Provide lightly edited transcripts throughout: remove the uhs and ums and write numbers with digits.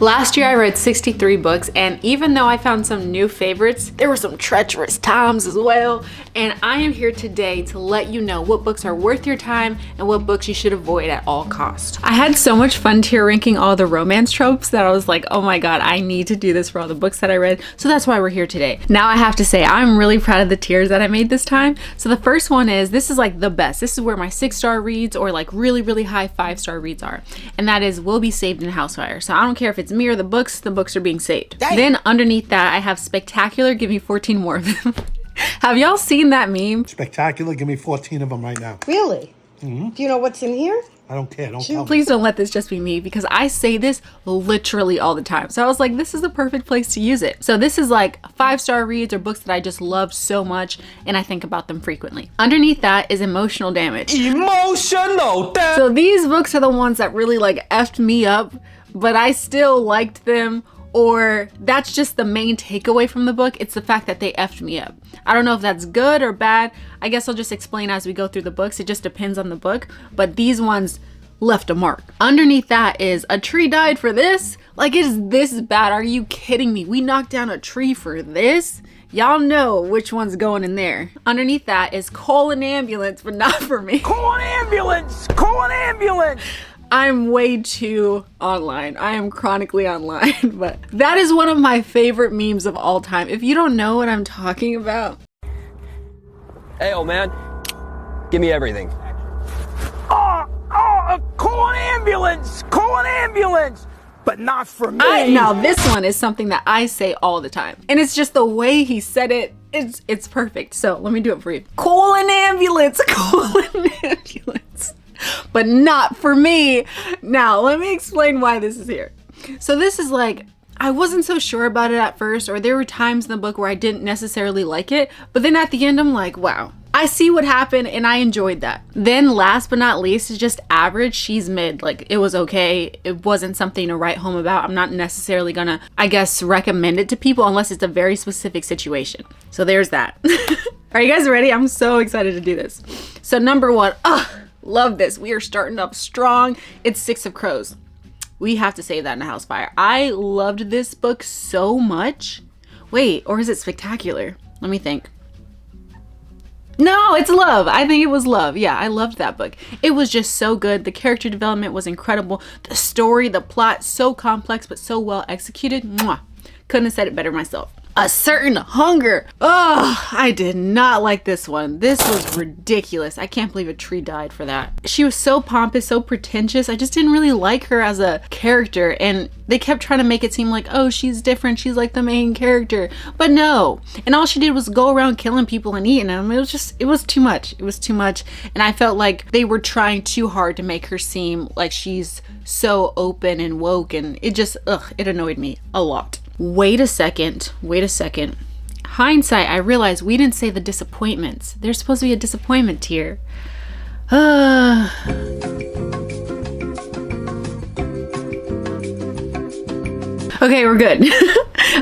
Last year I read 63 books, and even though I found some new favorites, there were some treacherous times as well. And I am here today to let you know what books are worth your time and what books you should avoid at all costs. I had so much fun tier ranking all the romance tropes that I was like, oh my god, I need to do this for all the books that I read. So that's why we're here today. Now I have to say, I'm really proud of the tiers that I made this time. So the first one is, this is like the best. This is where my 6-star reads or like really high 5-star reads are. And that is Will Be Saved in Housefire. So I don't care if it's me or the books are being saved. Dang. Then underneath that, I have Spectacular, give me 14 more of them. Have y'all seen that meme? Spectacular, give me 14 of them right now. Really? Mm-hmm. Do you know what's in here? I don't care, don't tell me. Please don't let this just be me, because I say this literally all the time. So I was like, this is the perfect place to use it. So this is like 5-star reads or books that I just loved so much and I think about them frequently. Underneath that is Emotional Damage. Emotional damage! So these books are the ones that really like effed me up, but I still liked them, or that's just the main takeaway from the book. It's the fact that they effed me up. I don't know if that's good or bad. I guess I'll just explain as we go through the books. It just depends on the book, but these ones left a mark. Underneath that is A Tree Died for This. Like, is this bad? Are you kidding me? We knocked down a tree for this? Y'all know which one's going in there. Underneath that is Call an Ambulance, but not for me. Call an ambulance! Call an ambulance! I'm way too online. I am chronically online, but that is one of my favorite memes of all time. If you don't know what I'm talking about. Hey, old man, give me everything. Call an ambulance! Call an ambulance! But not for me! Now this one is something that I say all the time. And it's just the way he said it. It's perfect. So let me do it for you. Call an ambulance! Call an ambulance! But not for me. Now, let me explain why this is here. So this is like, I wasn't so sure about it at first, or there were times in the book where I didn't necessarily like it, but then at the end I'm like, wow, I see what happened and I enjoyed that. Then last but not least is just average. She's mid. Like, it was okay. It wasn't something to write home about. I'm not necessarily gonna, I guess, recommend it to people unless it's a very specific situation. So there's that. Are you guys ready? I'm so excited to do this. So number one, love this. We are starting up strong. It's 6 of Crows. We have to save that in a house fire. I loved this book so much. Wait, or is it Spectacular? Let me think. No, it's Love. I think it was Love. Yeah, I loved that book. It was just so good. The character development was incredible. The story, the plot, so complex but so well executed. Mwah. Couldn't have said it better myself. A Certain Hunger. Oh, I did not like this one. This was ridiculous. I can't believe a tree died for that. She was so pompous, so pretentious. I just didn't really like her as a character, and they kept trying to make it seem like, oh, she's different. She's like the main character. But no. And all she did was go around killing people and eating them. It was too much. It was too much. And I felt like they were trying too hard to make her seem like she's so open and woke, and it just, it annoyed me a lot. Wait a second. Hindsight, I realized we didn't say the disappointments. There's supposed to be a disappointment tier. Okay, we're good.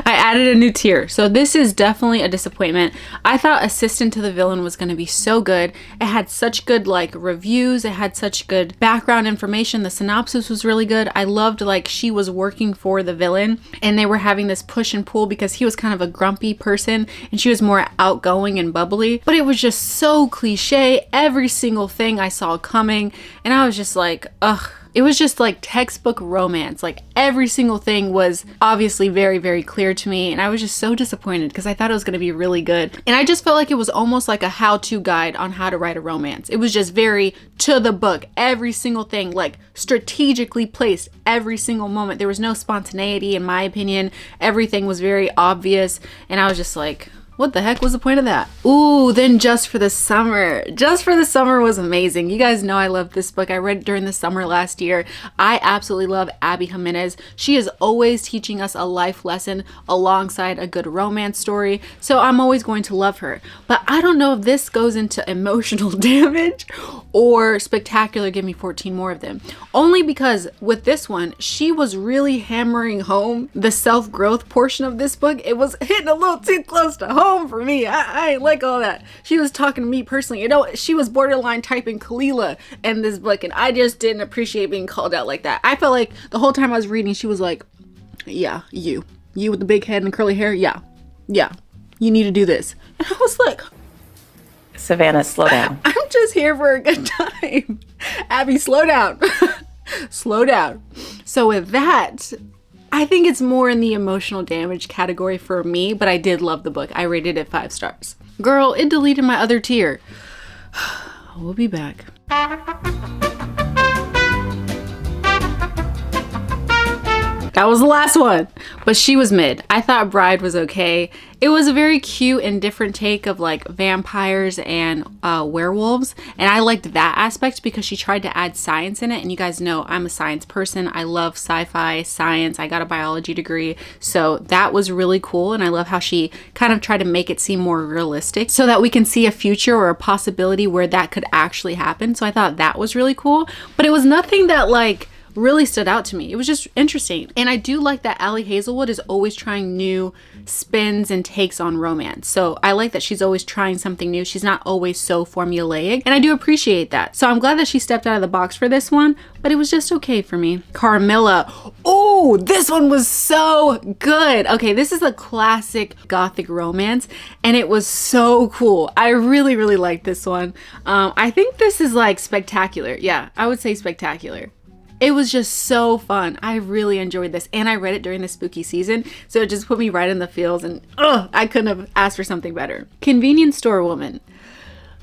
I added a new tier. So this is definitely a disappointment. I thought Assistant to the Villain was going to be so good. It had such good like reviews. It had such good background information. The synopsis was really good. I loved like she was working for the villain and they were having this push and pull because he was kind of a grumpy person and she was more outgoing and bubbly. But it was just so cliche. Every single thing I saw coming, and I was just like, ugh. It was just like textbook romance. Like every single thing was obviously very clear to me, and I was just so disappointed because I thought it was going to be really good. And I just felt like it was almost like a how-to guide on how to write a romance. It was just very to the book. Every single thing like strategically placed every single moment. There was no spontaneity in my opinion. Everything was very obvious, and I was just like, what the heck was the point of that? Ooh, then Just for the Summer. Just for the Summer was amazing. You guys know I love this book. I read it during the summer last year. I absolutely love Abby Jimenez. She is always teaching us a life lesson alongside a good romance story. So I'm always going to love her. But I don't know if this goes into Emotional Damage or Spectacular, give me 14 more of them. Only because with this one, she was really hammering home the self-growth portion of this book. It was hitting a little too close to home for me. I ain't like all that. She was talking to me personally. You know, she was borderline typing Kalila in this book, and I just didn't appreciate being called out like that. I felt like the whole time I was reading, she was like, yeah, you with the big head and the curly hair, yeah, you need to do this. And I was like, Savannah, slow down. I'm just here for a good time. Abby, slow down. Slow down. So with that, I think it's more in the emotional damage category for me, but I did love the book. I rated it 5 stars. Girl, it deleted my other tier. We'll be back. That was the last one, but she was mid. I thought Bride was okay. It was a very cute and different take of like vampires and werewolves. And I liked that aspect because she tried to add science in it. And you guys know I'm a science person. I love sci-fi, science. I got a biology degree. So that was really cool. And I love how she kind of tried to make it seem more realistic so that we can see a future or a possibility where that could actually happen. So I thought that was really cool. But it was nothing that like really stood out to me. It was just interesting. And I do like that Allie Hazelwood is always trying new spins and takes on romance. So I like that she's always trying something new. She's not always so formulaic. And I do appreciate that. So I'm glad that she stepped out of the box for this one, but it was just okay for me. Carmilla. Oh, this one was so good. Okay, this is a classic gothic romance and it was so cool. I really, really liked this one. I think this is like spectacular. Yeah, I would say spectacular. It was just so fun. I really enjoyed this. And I read it during the spooky season. So it just put me right in the feels. And I couldn't have asked for something better. Convenience Store Woman.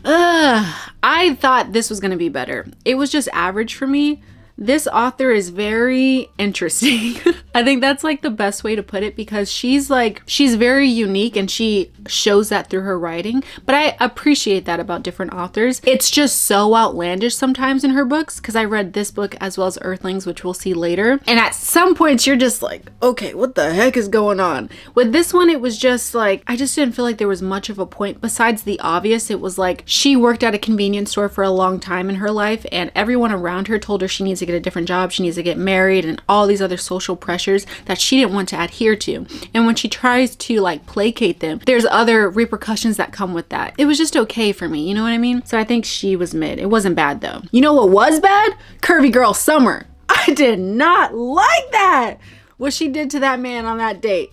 I thought this was going to be better. It was just average for me. This author is very interesting. I think that's like the best way to put it because she's very unique and she shows that through her writing. But I appreciate that about different authors. It's just so outlandish sometimes in her books because I read this book as well as Earthlings, which we'll see later. And at some points you're just like, okay, what the heck is going on? With this one, it was just like, I just didn't feel like there was much of a point besides the obvious. It was like she worked at a convenience store for a long time in her life and everyone around her told her she needs to get a different job, she needs to get married and all these other social pressures that she didn't want to adhere to. And when she tries to like placate them, there's other repercussions that come with that. It was just okay for me, you know what I mean? So I think she was mid. It wasn't bad though. You know what was bad? Curvy Girl Summer. I did not like that. What she did to that man on that date.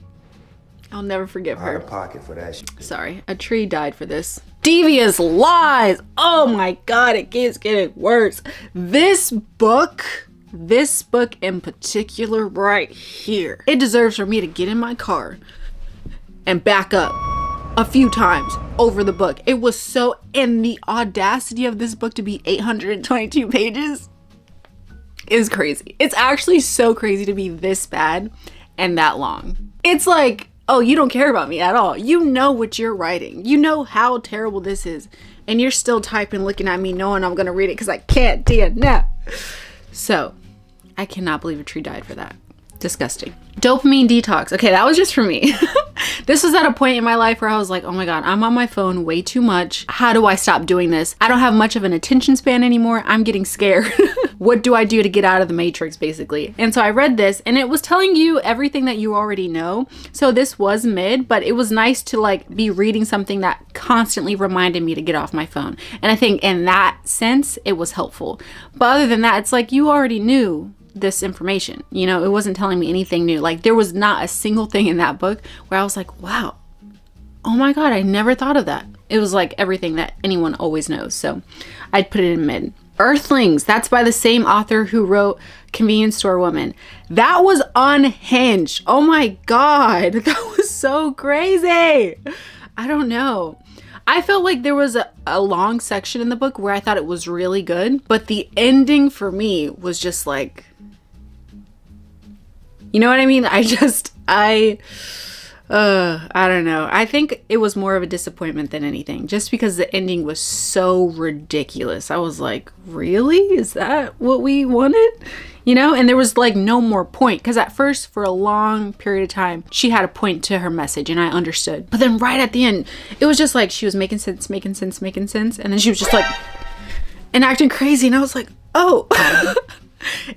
I'll never forgive her. Out of pocket for that shit. Sorry, a tree died for this. Devious Lies. Oh my God, it keeps getting worse. This book in particular right here, it deserves for me to get in my car and back up a few times over the book. It was so, and the audacity of this book to be 822 pages is crazy. It's actually so crazy to be this bad and that long. It's like, oh, you don't care about me at all. You know what you're writing. You know how terrible this is. And you're still typing, looking at me, knowing I'm going to read it because I can't DNF. So, I cannot believe a tree died for that. Disgusting. Dopamine detox. Okay, that was just for me. This was at a point in my life where I was like, oh my God, I'm on my phone way too much. How do I stop doing this? I don't have much of an attention span anymore. I'm getting scared. What do I do to get out of the matrix, basically? And so I read this and it was telling you everything that you already know. So this was mid, but it was nice to like be reading something that constantly reminded me to get off my phone. And I think in that sense, it was helpful. But other than that, it's like you already knew this information, you know, it wasn't telling me anything new. Like there was not a single thing in that book where I was like, wow, oh my God, I never thought of that. It was like everything that anyone always knows. So I'd put it in mid. Earthlings, that's by the same author who wrote Convenience Store Woman. That was unhinged. Oh my God, that was so crazy. I don't know. I felt like there was a long section in the book where I thought it was really good, but the ending for me was just like, you know what I mean? I don't know. I think it was more of a disappointment than anything, just because the ending was so ridiculous. I was like, really? Is that what we wanted? You know, and there was like no more point, because at first for a long period of time she had a point to her message and I understood, but then right at the end it was just like she was making sense, and then she was just like and acting crazy and I was like, oh.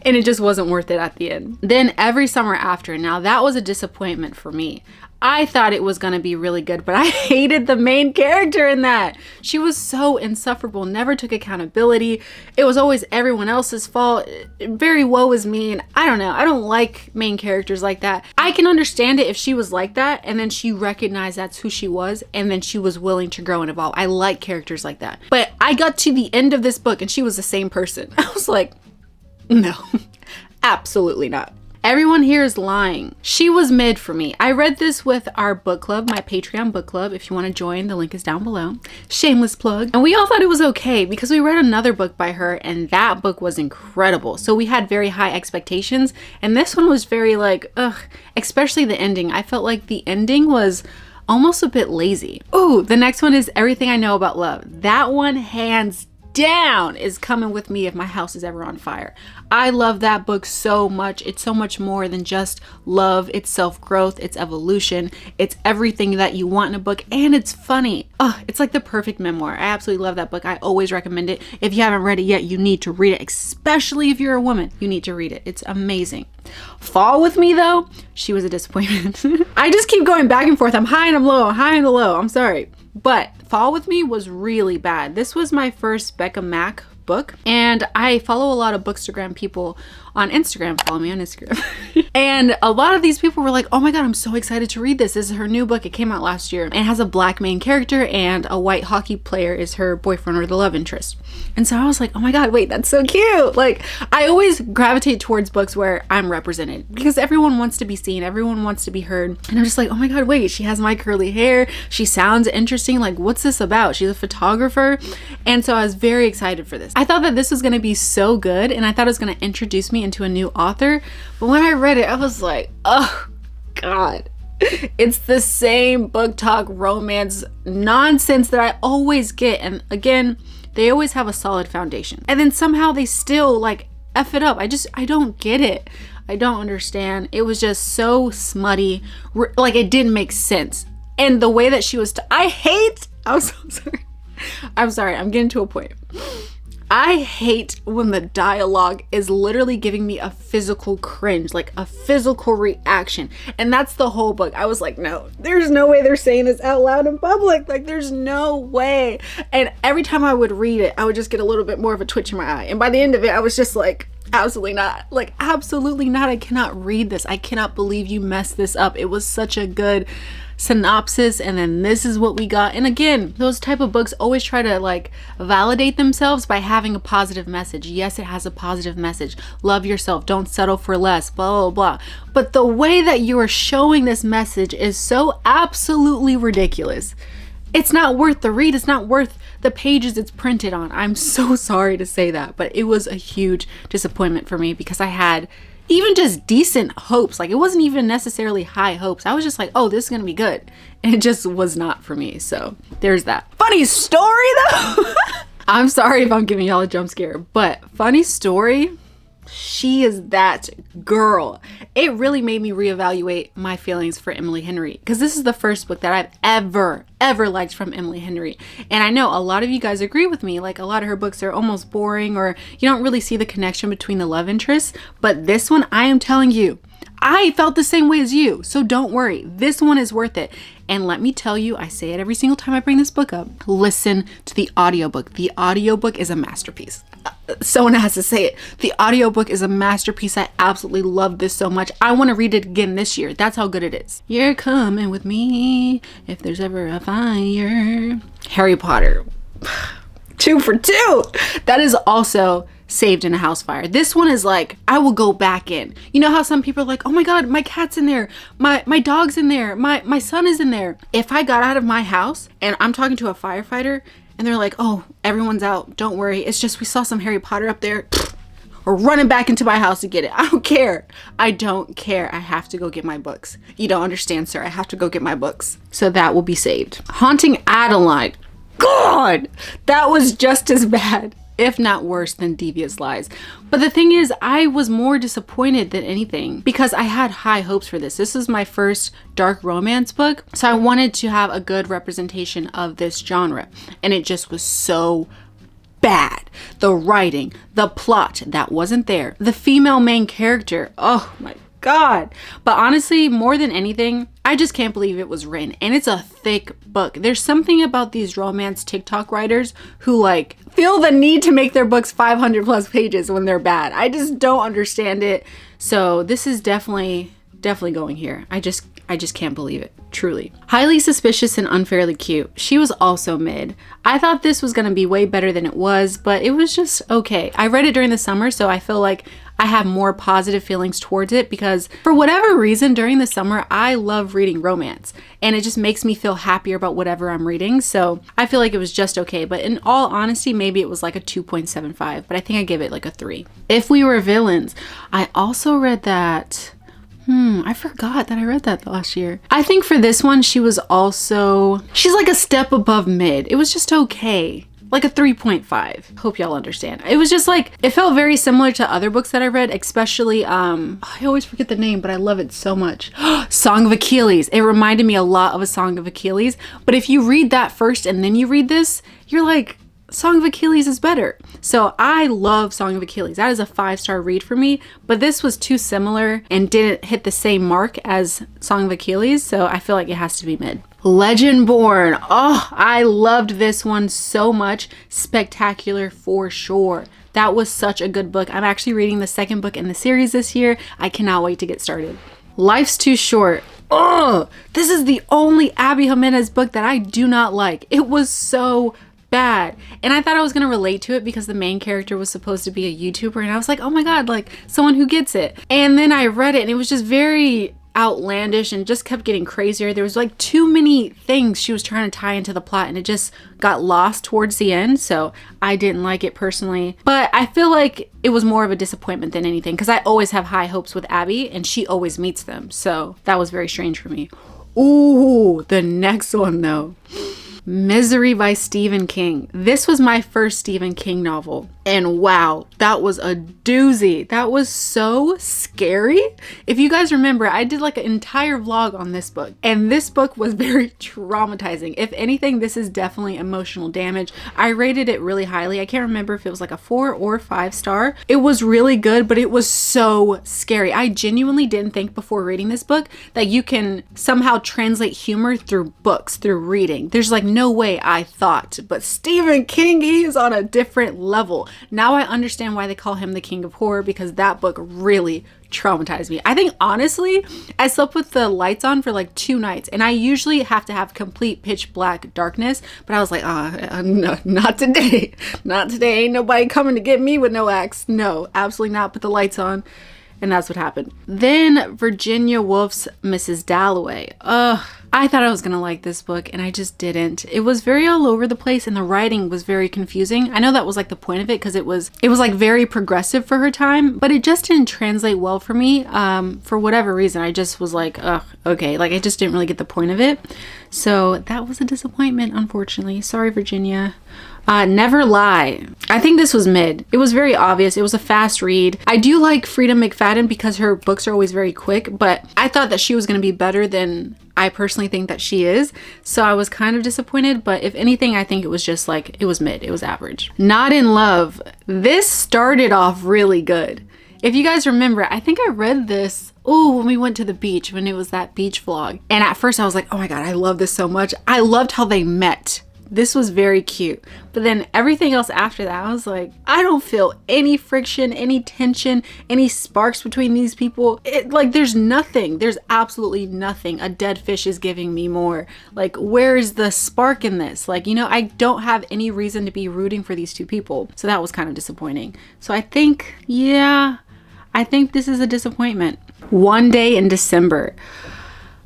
And it just wasn't worth it at the end. Then Every Summer After, now that was a disappointment for me. I thought it was gonna be really good, but I hated the main character in that. She was so insufferable, never took accountability. It was always everyone else's fault. Very woe is me, and I don't know. I don't like main characters like that. I can understand it if she was like that, and then she recognized that's who she was, and then she was willing to grow and evolve. I like characters like that. But I got to the end of this book, and she was the same person. I was like, no, absolutely not. Everyone here is lying. She was mid for me. I read this with our book club, my Patreon book club. If you want to join, the link is down below. Shameless plug. And we all thought it was okay because we read another book by her and that book was incredible. So we had very high expectations. And this one was very like, ugh, especially the ending. I felt like the ending was almost a bit lazy. Oh, the next one is Everything I Know About Love. That one, hands down, is coming with me if my house is ever on fire. I love that book so much. It's so much more than just love. It's self-growth, it's evolution, it's everything that you want in a book, and it's funny. Oh, it's like the perfect memoir. I absolutely love that book. I always recommend it. If you haven't read it yet, you need to read it, especially if you're a woman. You need to read it. It's amazing. Fall With Me though, she was a disappointment. I just keep going back and forth. I'm high and I'm low, high and low. I'm sorry. But Fall With Me was really bad. This was my first Becca Mack book, and I follow a lot of Bookstagram people on Instagram. Follow me on Instagram. And a lot of these people were like, oh my god, I'm so excited to read this. This is her new book. It came out last year. It has a black main character and a white hockey player is her boyfriend or the love interest. And so I was like, oh my god, wait, that's so cute. Like, I always gravitate towards books where I'm represented because everyone wants to be seen, everyone wants to be heard. And I'm just like, oh my god, wait, she has my curly hair, she sounds interesting, like what's this about? She's a photographer. And so I was very excited for this. I thought that this was going to be so good, and I thought it was going to introduce me into a new author, but when I read it I was like, oh god, it's the same BookTok romance nonsense that I always get. And again, they always have a solid foundation, and then somehow they still like F it up. I don't get it. I don't understand. It was just so smutty, like it didn't make sense. And the way that she was I'm so sorry. I'm sorry, I'm getting to a point. I hate when the dialogue is literally giving me a physical cringe, like a physical reaction. And that's the whole book. I was like, no, there's no way they're saying this out loud in public. Like, there's no way. And every time I would read it, I would just get a little bit more of a twitch in my eye. And by the end of it, I was just like, absolutely not. Like, absolutely not. I cannot read this. I cannot believe you messed this up. It was such a good synopsis, and then this is what we got. And again, those type of books always try to like validate themselves by having a positive message. Yes, it has a positive message. Love yourself, don't settle for less, blah blah blah. But the way that you are showing this message is so absolutely ridiculous. It's not worth the read. It's not worth the pages it's printed on. I'm so sorry to say that, but it was a huge disappointment for me because I had even just decent hopes. Like, it wasn't even necessarily high hopes. I was just like, oh, this is gonna be good. And it just was not for me. So there's that. Funny story though. I'm sorry if I'm giving y'all a jump scare, but funny story, she is that girl. It really made me reevaluate my feelings for Emily Henry, because this is the first book that I've ever liked from Emily Henry. And I know a lot of you guys agree with me. Like, a lot of her books are almost boring, or you don't really see the connection between the love interests. But this one, I am telling you, I felt the same way as you. So don't worry. This one is worth it. And let me tell you, I say it every single time I bring this book up, listen to the audiobook. The audiobook is a masterpiece. Someone has to say it. The audiobook is a masterpiece. I absolutely love this so much. I want to read it again this year. That's how good it is. You're coming with me if there's ever a fire. Harry Potter. 2 for 2. That is also saved in a house fire. This one is like, I will go back in. You know how some people are like, oh my god, my cat's in there, my dog's in there, my son is in there. If I got out of my house and I'm talking to a firefighter and they're like, oh, everyone's out, don't worry, it's just we saw some Harry Potter up there, we're running back into my house to get it. I don't care. I don't care. I have to go get my books. You don't understand, sir. I have to go get my books. So that will be saved. Haunting Adeline. God, that was just as bad, if not worse, than Devious Lies. But the thing is, I was more disappointed than anything because I had high hopes for this. This is my first dark romance book, so I wanted to have a good representation of this genre, and it just was so bad. The writing, the plot, that wasn't there. The female main character, oh my god. But honestly, more than anything, I just can't believe it was written. And it's a thick book. There's something about these romance TikTok writers who like feel the need to make their books 500 plus pages when they're bad. I just don't understand it. So this is definitely going here. I just can't believe it, truly. Highly Suspicious and Unfairly Cute. She was also mid. I thought this was gonna be way better than it was, but it was just okay. I read it during the summer, so I feel like I have more positive feelings towards it because for whatever reason during the summer, I love reading romance and it just makes me feel happier about whatever I'm reading. So I feel like it was just okay. But in all honesty, maybe it was like a 2.75, but I think I give it like a 3. If We Were Villains, I also read that. I forgot that I read that last year. I think for this one, she's like a step above mid. It was just okay. Like a 3.5. Hope y'all understand. It was just like, it felt very similar to other books that I read, especially, I always forget the name, but I love it so much. Song of Achilles. It reminded me a lot of A Song of Achilles. But if you read that first and then you read this, you're like, Song of Achilles is better. So I love Song of Achilles. That is a 5-star read for me, but this was too similar and didn't hit the same mark as Song of Achilles, so I feel like it has to be mid. Legendborn. Oh, I loved this one so much. Spectacular for sure. That was such a good book. I'm actually reading the second book in the series this year. I cannot wait to get started. Life's Too Short. Oh, this is the only Abby Jimenez book that I do not like. It was so bad. And I thought I was going to relate to it because the main character was supposed to be a YouTuber and I was like, oh my God, like someone who gets it. And then I read it and it was just very outlandish and just kept getting crazier. There was like too many things she was trying to tie into the plot and it just got lost towards the end. So I didn't like it personally, but I feel like it was more of a disappointment than anything because I always have high hopes with Abby and she always meets them. So that was very strange for me. Ooh, the next one though. Misery by Stephen King. This was my first Stephen King novel. And wow, that was a doozy. That was so scary. If you guys remember, I did like an entire vlog on this book. And this book was very traumatizing. If anything, this is definitely emotional damage. I rated it really highly. I can't remember if it was like a 4 or 5 star. It was really good, but it was so scary. I genuinely didn't think before reading this book that you can somehow translate humor through books, through reading. There's like no way I thought, but Stephen King, he is on a different level. Now I understand why they call him the king of horror because that book really traumatized me. I think honestly, I slept with the lights on for like 2 nights and I usually have to have complete pitch black darkness, but I was like, no, not today. Not today. Ain't nobody coming to get me with no axe. No, absolutely not. Put the lights on. And that's what happened. Then Virginia Woolf's Mrs. Dalloway. I thought I was gonna like this book and I just didn't. It was very all over the place and the writing was very confusing. I know that was like the point of it because it was like very progressive for her time, but it just didn't translate well for me. For whatever reason, I just was like, okay, like I just didn't really get the point of it. So that was a disappointment, unfortunately. Sorry, Virginia. Never Lie. I think this was mid. It was very obvious. It was a fast read. I do like Freida McFadden because her books are always very quick, but I thought that she was going to be better than I personally think that she is. So I was kind of disappointed, but if anything, I think it was just like, it was mid. It was average. Not in Love. This started off really good. If you guys remember, I think I read this when we went to the beach, when it was that beach vlog. And at first I was like, oh my God, I love this so much. I loved how they met. This was very cute. But then everything else after that, I was like, I don't feel any friction, any tension, any sparks between these people. Like there's nothing. There's absolutely nothing. A dead fish is giving me more. Like, where's the spark in this? Like, you know, I don't have any reason to be rooting for these two people. So that was kind of disappointing. So I think, yeah, I think this is a disappointment. One Day in December.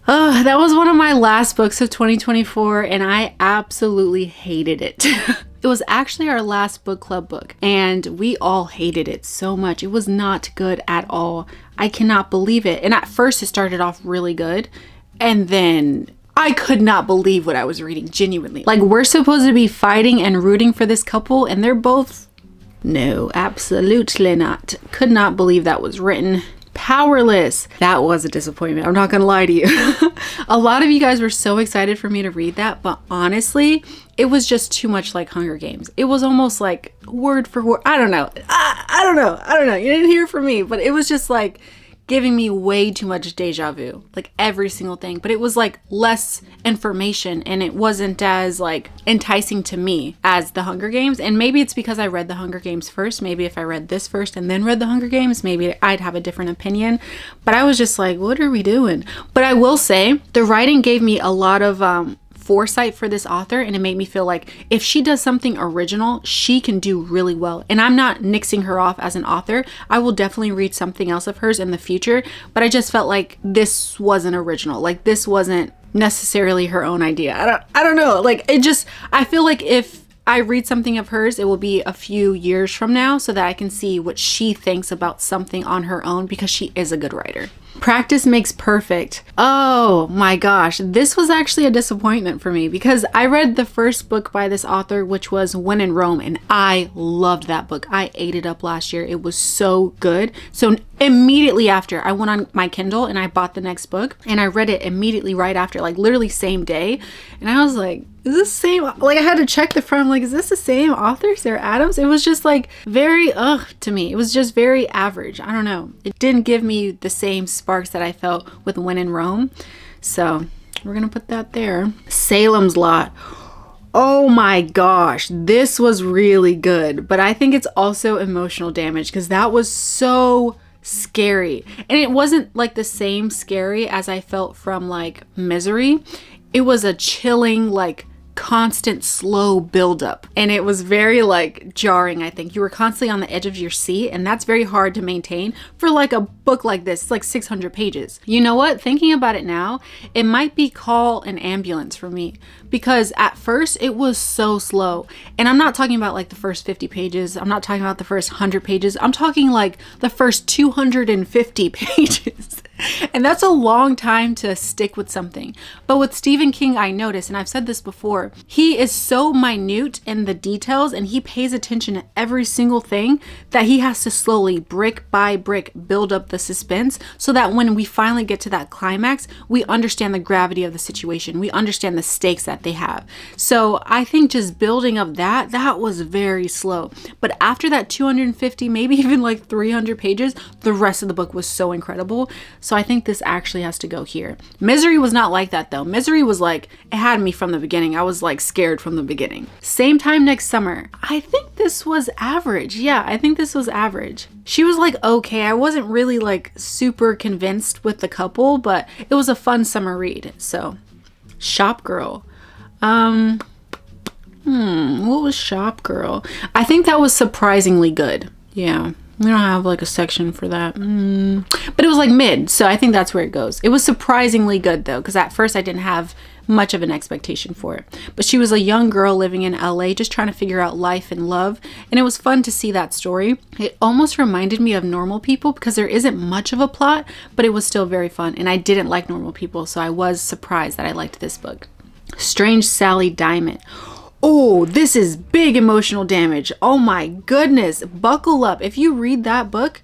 That was one of my last books of 2024 and I absolutely hated it. It was actually our last book club book and we all hated it so much. It was not good at all. I cannot believe it. And at first it started off really good and then I could not believe what I was reading, genuinely. Like we're supposed to be fighting and rooting for this couple and they're both, no, absolutely not. Could not believe that was written. Powerless. That was a disappointment. I'm not gonna lie to you. A lot of you guys were so excited for me to read that, but honestly, it was just too much like Hunger Games. It was almost like word for word. I don't know. I don't know. You didn't hear from me, but it was just like giving me way too much deja vu, like every single thing. But it was like less information and it wasn't as like enticing to me as the Hunger Games. And maybe it's because I read the Hunger Games first. Maybe if I read this first and then read the Hunger Games, maybe I'd have a different opinion. But I was just like, what are we doing? But I will say the writing gave me a lot of foresight for this author, and it made me feel like if she does something original, she can do really well. And I'm not nixing her off as an author. I will definitely read something else of hers in the future, but I just felt like this wasn't original. Like this wasn't necessarily her own idea. I don't know. Like I feel like if I read something of hers, it will be a few years from now so that I can see what she thinks about something on her own, because she is a good writer. Practice makes perfect. Oh my gosh, this was actually a disappointment for me because I read the first book by this author, which was When in Rome, and I loved that book. I ate it up last year. It was so good. So immediately after, I went on my Kindle and I bought the next book and I read it immediately right after, like literally same day. And I was like, is this the same? Like I had to check the front. I'm like, is this the same author, Sarah Adams? It was just like very to me. It was just very average. I don't know. It didn't give me the same sparks that I felt with When in Rome. So we're gonna put that there. Salem's Lot. Oh my gosh, this was really good. But I think it's also emotional damage because that was so scary. And it wasn't like the same scary as I felt from like Misery. It was a chilling, like constant slow buildup, and it was very like jarring. I think you were constantly on the edge of your seat, and that's very hard to maintain for like a book like this. It's like 600 pages. You know what, thinking about it now, it might be Call an Ambulance for me, because at first it was so slow. And I'm not talking about like the first 50 pages, I'm not talking about the first 100 pages, I'm talking like the first 250 pages. And that's a long time to stick with something. But with Stephen King, I noticed, and I've said this before, he is so minute in the details and he pays attention to every single thing that he has to slowly, brick by brick, build up the suspense so that when we finally get to that climax, we understand the gravity of the situation. We understand the stakes that they have. So I think just building up that was very slow. But after that 250, maybe even like 300 pages, the rest of the book was so incredible. So I think this actually has to go here. Misery was not like that though. Misery was like, it had me from the beginning. I was like scared from the beginning. Same Time Next Summer. I think this was average. Yeah, I think this was average. She was like, okay, I wasn't really like super convinced with the couple, but it was a fun summer read. So Shop Girl. What was Shop Girl? I think that was surprisingly good. Yeah. We don't have like a section for that. But it was like mid, so I think that's where it goes. It was surprisingly good though, because at first I didn't have much of an expectation for it. But she was a young girl living in LA just trying to figure out life and love, and it was fun to see that story. It almost reminded me of Normal People because there isn't much of a plot, but it was still very fun, and I didn't like Normal People, so I was surprised that I liked this book. Strange Sally Diamond. Oh, this is big emotional damage. Oh my goodness. Buckle up. If you read that book,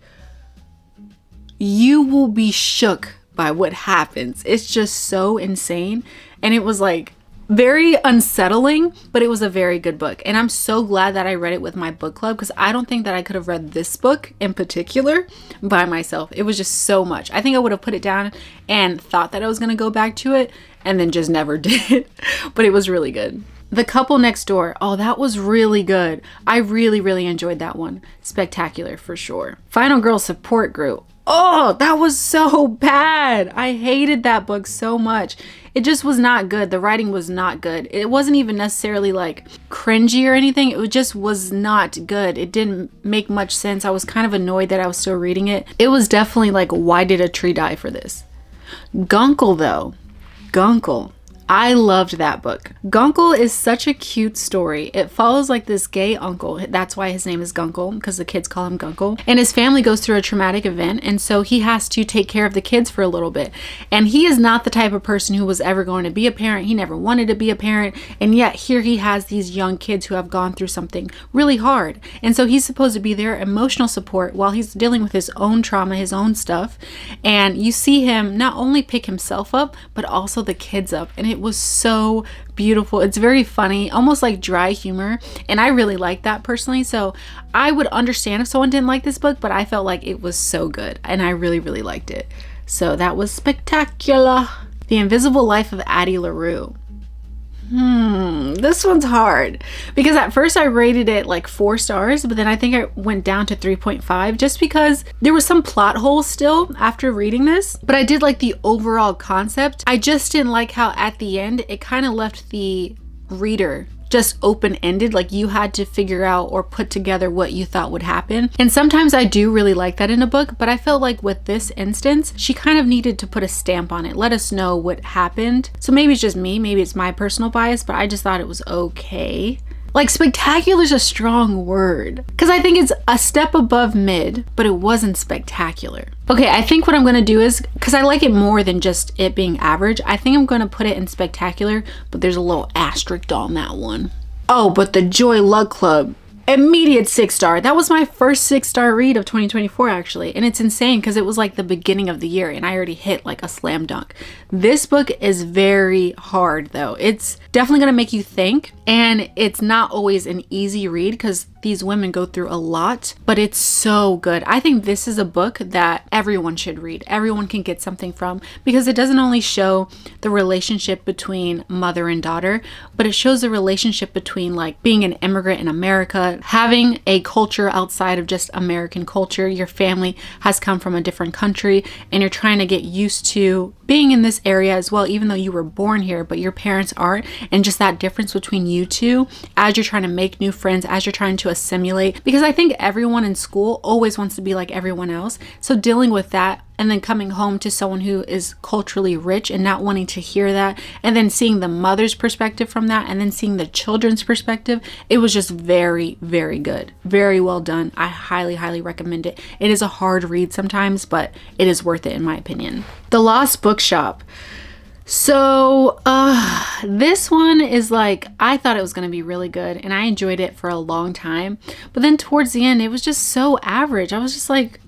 you will be shook by what happens. It's just so insane. And it was like very unsettling, but it was a very good book. And I'm so glad that I read it with my book club, because I don't think that I could have read this book in particular by myself. It was just so much. I think I would have put it down and thought that I was going to go back to it and then just never did. But it was really good. The Couple Next Door. Oh, that was really good. I really, really enjoyed that one. Spectacular for sure. Final Girl Support Group. Oh, that was so bad. I hated that book so much. It just was not good. The writing was not good. It wasn't even necessarily like cringy or anything. It just was not good. It didn't make much sense. I was kind of annoyed that I was still reading it. It was definitely like, why did a tree die for this? Guncle though. Guncle. I loved that book. Guncle is such a cute story. It follows like this gay uncle. That's why his name is Guncle, because the kids call him Guncle. And his family goes through a traumatic event, and so he has to take care of the kids for a little bit. And he is not the type of person who was ever going to be a parent. He never wanted to be a parent. And yet here he has these young kids who have gone through something really hard. And so he's supposed to be their emotional support while he's dealing with his own trauma, his own stuff. And you see him not only pick himself up, but also the kids up. And it was so beautiful. It's very funny, almost like dry humor, and I really like that personally. So I would understand if someone didn't like this book, but I felt like it was so good and I really, really liked it. So that was Spectacular. The Invisible Life of Addie LaRue. This one's hard because at first I rated it like 4 stars, but then I think I went down to 3.5 just because there was some plot holes still after reading this. But I did like the overall concept. I just didn't like how at the end it kind of left the reader just open-ended, like you had to figure out or put together what you thought would happen. And sometimes I do really like that in a book, but I felt like with this instance, she kind of needed to put a stamp on it, let us know what happened. So maybe it's just me, maybe it's my personal bias, but I just thought it was okay. Like spectacular is a strong word because I think it's a step above mid, but it wasn't spectacular. Okay, I think what I'm gonna do is, because I like it more than just it being average, I think I'm gonna put it in spectacular, but there's a little asterisk on that one. Oh, but the Joy Luck Club, immediate 6-star. That was my first 6-star read of 2024 actually, and it's insane because it was like the beginning of the year and I already hit like a slam dunk. This book is very hard though. It's definitely gonna make you think, and it's not always an easy read because these women go through a lot, but it's so good. I think this is a book that everyone should read. Everyone can get something from, because it doesn't only show the relationship between mother and daughter, but it shows the relationship between like being an immigrant in America, having a culture outside of just American culture. Your family has come from a different country and you're trying to get used to being in this area as well, even though you were born here, but your parents aren't. And just that difference between you two as you're trying to make new friends, as you're trying to assimilate, because I think everyone in school always wants to be like everyone else. So dealing with that and then coming home to someone who is culturally rich and not wanting to hear that, and then seeing the mother's perspective from that, and then seeing the children's perspective, it was just very, very good. Very well done. I highly, highly recommend it. It is a hard read sometimes, but it is worth it in my opinion. The Lost Bookshop. So this one is like, I thought it was going to be really good and I enjoyed it for a long time, but then towards the end it was just so average. I was just like,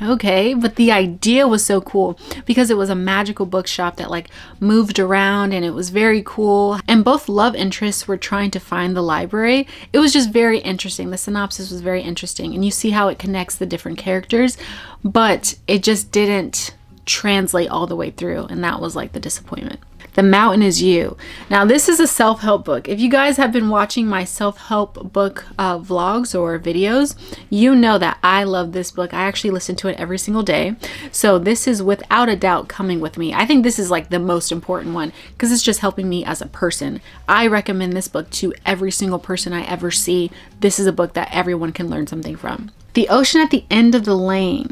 okay, but the idea was so cool because it was a magical bookshop that like moved around and it was very cool, and both love interests were trying to find the library. It was just very interesting. The synopsis was very interesting and you see how it connects the different characters, but it just didn't translate all the way through, and that was like the disappointment. The Mountain Is You. Now this is a self-help book. If you guys have been watching my self-help book vlogs or videos, you know that I love this book. I actually listen to it every single day. So this is without a doubt coming with me. I think this is like the most important one because it's just helping me as a person. I recommend this book to every single person I ever see. This is a book that everyone can learn something from. The Ocean at the End of the Lane.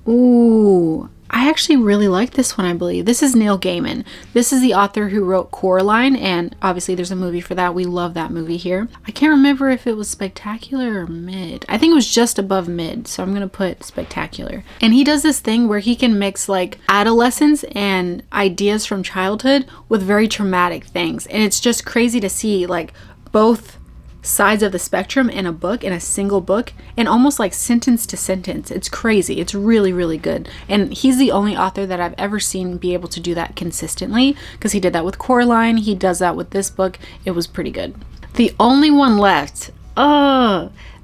Ooh, I actually really like this one, I believe. This is Neil Gaiman. This is the author who wrote Coraline, and obviously there's a movie for that. We love that movie here. I can't remember if it was spectacular or mid. I think it was just above mid, so I'm gonna put spectacular. And he does this thing where he can mix like adolescence and ideas from childhood with very traumatic things. And it's just crazy to see like both sides of the spectrum in a book, in a single book, and almost like sentence to sentence. It's crazy. It's really, really good. And he's the only author that I've ever seen be able to do that consistently, because he did that with Coraline. He does that with this book. It was pretty good. The Only One Left.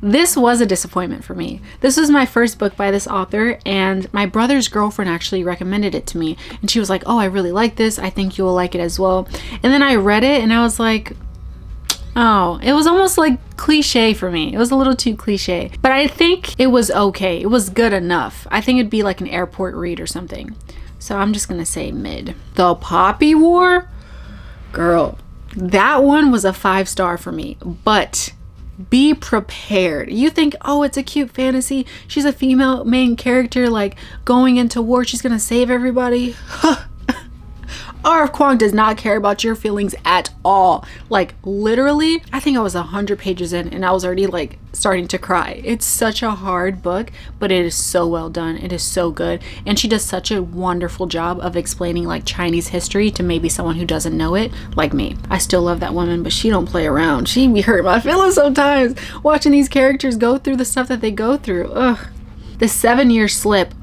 This was a disappointment for me. This was my first book by this author, and my brother's girlfriend actually recommended it to me. And she was like, oh, I really like this. I think you will like it as well. And then I read it and I was like, oh, it was almost like cliche for me. It was a little too cliche, but I think it was okay. It was good enough. I think it'd be like an airport read or something. So I'm just gonna say mid. The Poppy War? Girl, that one was a 5-star for me, but be prepared. You think, oh, it's a cute fantasy. She's a female main character, like going into war. She's gonna save everybody. R.F. Kuang does not care about your feelings at all. Like literally, I think I was 100 pages in and I was already like starting to cry. It's such a hard book, but it is so well done. It is so good. And she does such a wonderful job of explaining like Chinese history to maybe someone who doesn't know it, like me. I still love that woman, but she don't play around. She be hurting my feelings sometimes watching these characters go through the stuff that they go through. Ugh. The 7-Year Slip.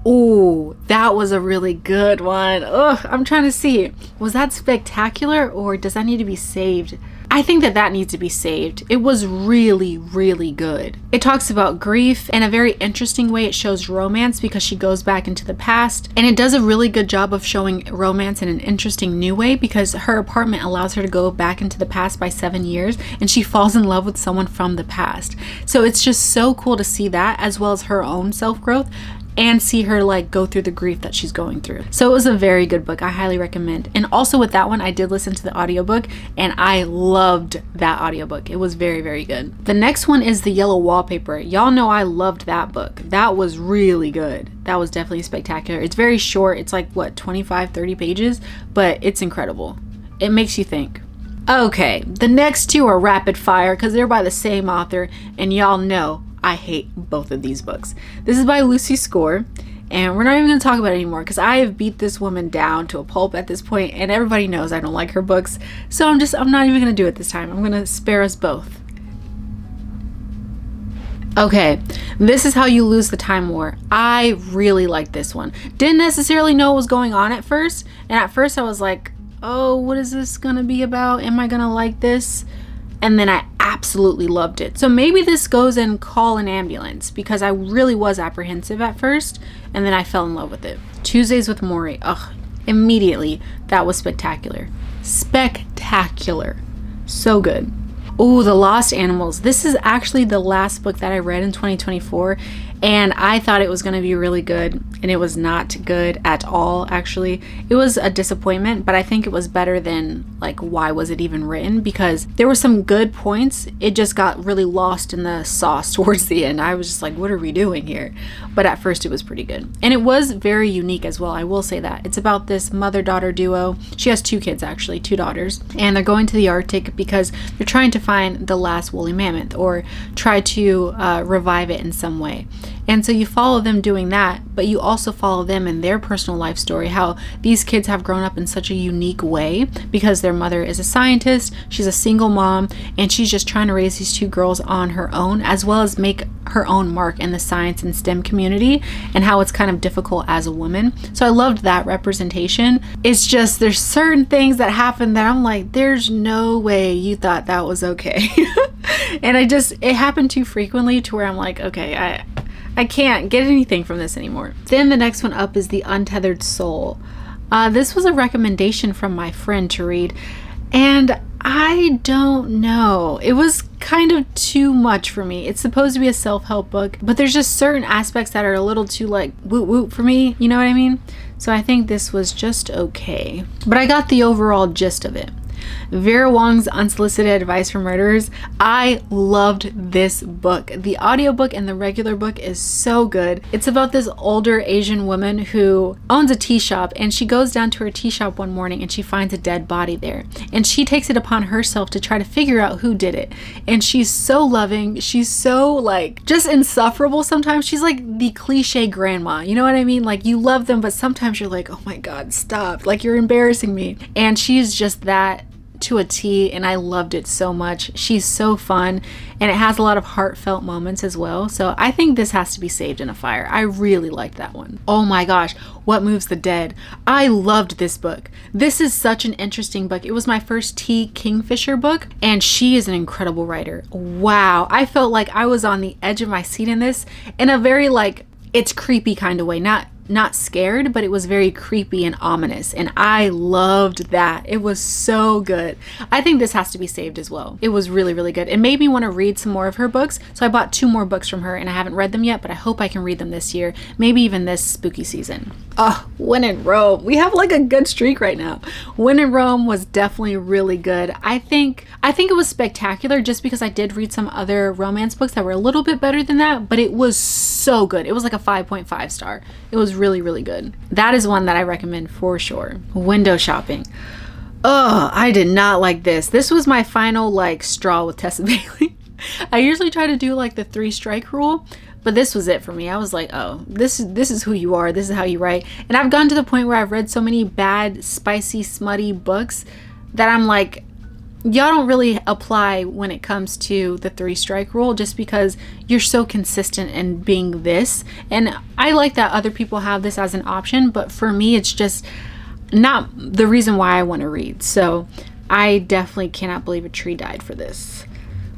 Ooh, that was a really good one. Ugh, I'm trying to see. Was that spectacular or does that need to be saved? I think that needs to be saved. It was really, really good. It talks about grief in a very interesting way. It shows romance because she goes back into the past, and it does a really good job of showing romance in an interesting new way because her apartment allows her to go back into the past by 7 years, and she falls in love with someone from the past. So it's just so cool to see that, as well as her own self-growth, and see her like go through the grief that she's going through. So it was a very good book. I highly recommend. And also with that one, I did listen to the audiobook and I loved that audiobook. It was very, very good. The next one is The Yellow Wallpaper. Y'all know I loved that book. That was really good. That was definitely spectacular. It's very short. It's like what, 25, 30 pages, but it's incredible. It makes you think. Okay, the next two are rapid fire because they're by the same author, and y'all know I hate both of these books. This is by Lucy Score, and we're not even going to talk about it anymore because I have beat this woman down to a pulp at this point, and everybody knows I don't like her books. So I'm not even going to do it this time. I'm going to spare us both. Okay, This Is How You Lose the Time War. I really like this one. Didn't necessarily know what was going on at first, and at first I was like, oh, what is this going to be about? Am I going to like this? And then I absolutely loved it. So maybe this goes in Call an Ambulance because I really was apprehensive at first and then I fell in love with it. Tuesdays with Morrie. Ugh, immediately. That was spectacular. Spectacular. So good. Oh, The Lost Animals. This is actually the last book that I read in 2024, and I thought it was going to be really good, and it was not good at all, actually. It was a disappointment, but I think it was better than, like, why was it even written? Because there were some good points. It just got really lost in the sauce towards the end. I was just like, what are we doing here? But at first it was pretty good. And it was very unique as well, I will say that. It's about this mother-daughter duo. She has 2 kids, actually, 2 daughters, and they're going to the Arctic because they're trying to find the last woolly mammoth or try to revive it in some way. And so you follow them doing that, but you also follow them in their personal life story, how these kids have grown up in such a unique way because their mother is a scientist, she's a single mom, and she's just trying to raise these 2 girls on her own, as well as make her own mark in the science and STEM community, and how it's kind of difficult as a woman. So I loved that representation. It's just there's certain things that happen that I'm like, there's no way you thought that was okay. And it happened too frequently to where I'm like, okay, I can't get anything from this anymore. Then the next one up is The Untethered Soul. This was a recommendation from my friend to read, and I don't know. It was kind of too much for me. It's supposed to be a self-help book, but there's just certain aspects that are a little too like woot woot for me, you know what I mean? So I think this was just okay. But I got the overall gist of it. Vera Wong's Unsolicited Advice for Murderers. I loved this book. The audiobook and the regular book is so good. It's about this older Asian woman who owns a tea shop, and she goes down to her tea shop one morning and she finds a dead body there. And she takes it upon herself to try to figure out who did it. And she's so loving. She's so like just insufferable sometimes. She's like the cliche grandma. You know what I mean? Like you love them, but sometimes you're like, oh my God, stop. Like you're embarrassing me. And she's just that to a T, and I loved it so much. She's so fun, and it has a lot of heartfelt moments as well. So I think this has to be saved in a fire. I really liked that one. Oh my gosh, What Moves the Dead. I loved this book. This is such an interesting book. It was my first T. Kingfisher book, and she is an incredible writer. Wow, I felt like I was on the edge of my seat in this in a very like, it's creepy kind of way. Not scared, but it was very creepy and ominous, and I loved that. It was so good. I think this has to be saved as well. It was really, really good. It made me want to read some more of her books, so I bought 2 more books from her, and I haven't read them yet, but I hope I can read them this year, maybe even this spooky season. Oh, When in Rome. We have like a good streak right now. When in Rome was definitely really good. I think it was spectacular just because I did read some other romance books that were a little bit better than that, but it was so good. It was like a 5.5 star. It was really, really good. That is one that I recommend for sure. Window shopping. Oh, I did not like this. This was my final like straw with Tessa Bailey. I usually try to do like the 3 strike rule, but this was it for me. I was like, oh, this is who you are. This is how you write. And I've gotten to the point where I've read so many bad, spicy, smutty books that I'm like, y'all don't really apply when it comes to the 3-strike rule, just because you're so consistent in being this. And I like that other people have this as an option, but for me, it's just not the reason why I want to read. So I definitely cannot believe a tree died for this,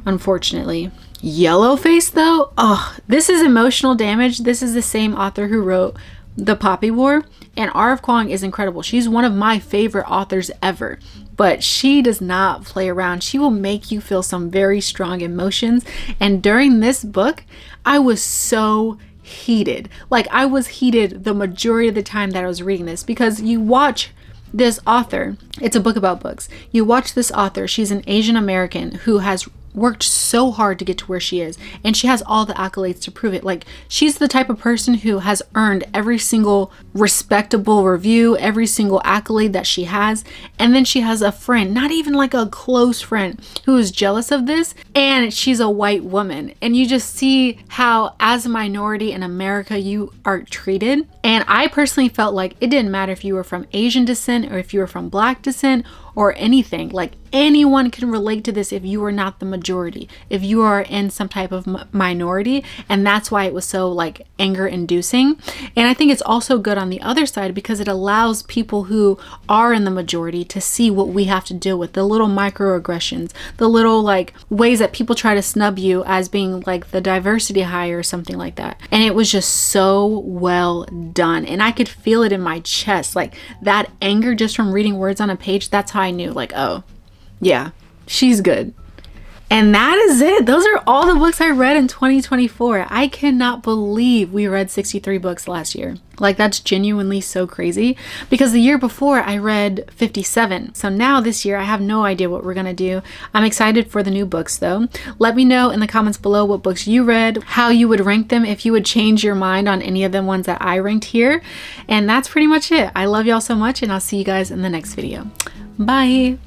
unfortunately. Yellowface though, oh, this is emotional damage. This is the same author who wrote The Poppy War, and R.F. Kuang is incredible. She's one of my favorite authors ever, but she does not play around. She will make you feel some very strong emotions, and during this book, I was so heated. Like, I was heated the majority of the time that I was reading this, because you watch this author, it's a book about books. You watch this author, she's an Asian American who has worked so hard to get to where she is, and she has all the accolades to prove it. Like, she's the type of person who has earned every single respectable review, every single accolade that she has, and then she has a friend, not even like a close friend, who is jealous of this, and she's a white woman, and you just see how as a minority in America you are treated. And I personally felt like it didn't matter if you were from Asian descent or if you were from Black descent or anything. Like, anyone can relate to this if you are not the majority, if you are in some type of minority. And that's why it was so like anger inducing. And I think it's also good on the other side, because it allows people who are in the majority to see what we have to deal with, the little microaggressions, the little like ways that people try to snub you as being like the diversity hire or something like that. And it was just so well done, and I could feel it in my chest, like that anger just from reading words on a page. That's how I knew, like, oh yeah, she's good. And that is it. Those are all the books I read in 2024. I cannot believe we read 63 books last year. Like, that's genuinely so crazy, because the year before I read 57. So now this year I have no idea what we're gonna do. I'm excited for the new books though. Let me know in the comments below what books you read, how you would rank them, if you would change your mind on any of the ones that I ranked here. And that's pretty much it. I love y'all so much, and I'll see you guys in the next video. Bye.